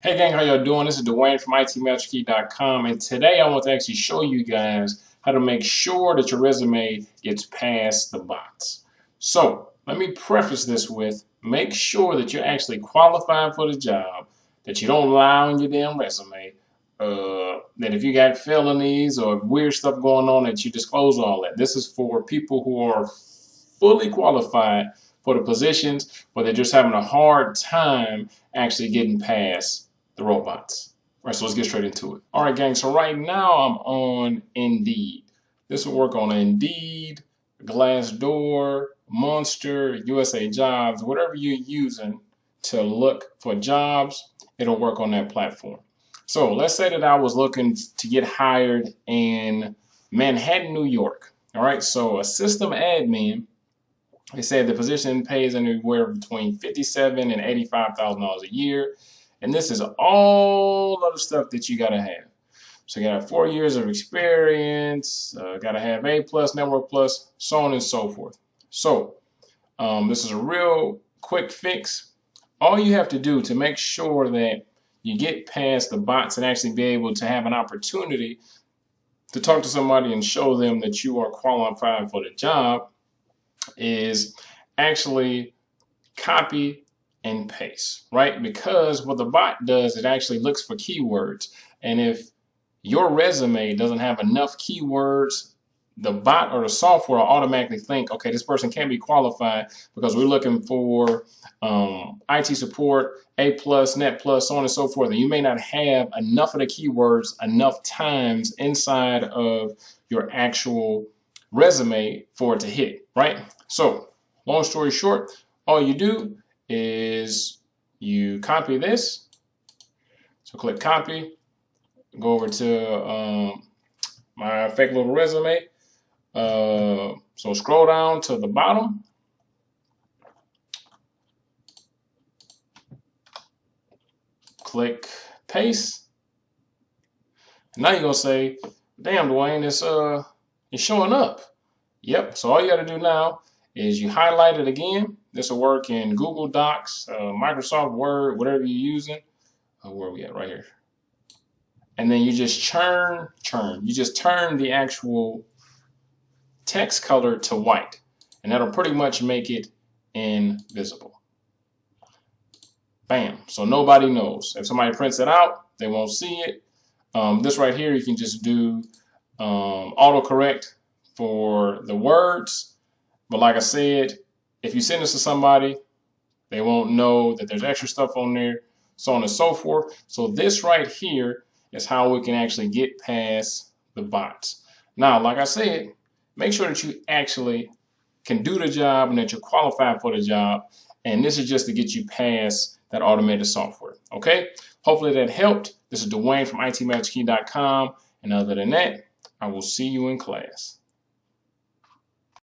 Hey gang, how y'all doing? This is Dwayne from itmasterkey.com, and today I want to actually show you guys how to make sure that your resume gets past the bots. So let me preface this with make sure that you're actually qualified for the job, that you don't lie on your damn resume, that if you got felonies or weird stuff going on that you disclose all that. This is for people who are fully qualified for the positions, but they're just having a hard time actually getting past the robots. All right, so let's get straight into it. All right, gang, so right now I'm on Indeed. This will work on Indeed, Glassdoor, Monster, USA Jobs, whatever you're using to look for jobs, it'll work on that platform. So let's say that I was looking to get hired in Manhattan, New York. All right, so a system admin, they said the position pays anywhere between $57,000 and $85,000 a year. And this is all of the stuff that you gotta have. So you gotta have 4 years of experience, gotta have A+, Network Plus, so on and so forth. So this is a real quick fix. All you have to do to make sure that you get past the bots and actually be able to have an opportunity to talk to somebody and show them that you are qualified for the job is actually copy and paste, right? Because what the bot does, it actually looks for keywords. And if your resume doesn't have enough keywords, the bot or the software will automatically think, okay, this person can't be qualified because we're looking for IT support, A+, Net Plus, so on and so forth. And you may not have enough of the keywords enough times inside of your actual resume for it to hit, right? So long story short, all you do is you copy this. So click copy, go over to my fake little resume. So scroll down to the bottom. Click paste. Now you're gonna say, damn, Dwayne, it's showing up. Yep, so all you gotta do now is you highlight it again. This will work in Google Docs, Microsoft Word, whatever you're using. Where are we at? Right here. And then you just turn. You just turn the actual text color to white. And that'll pretty much make it invisible. Bam. So nobody knows. If somebody prints it out, they won't see it. This right here, you can just do autocorrect for the words. But like I said, if you send this to somebody, they won't know that there's extra stuff on there, so on and so forth. So this right here is how we can actually get past the bots. Now, like I said, make sure that you actually can do the job and that you're qualified for the job. And this is just to get you past that automated software. Okay? Hopefully that helped. This is Dwayne from itmasterkey.com. And other than that, I will see you in class.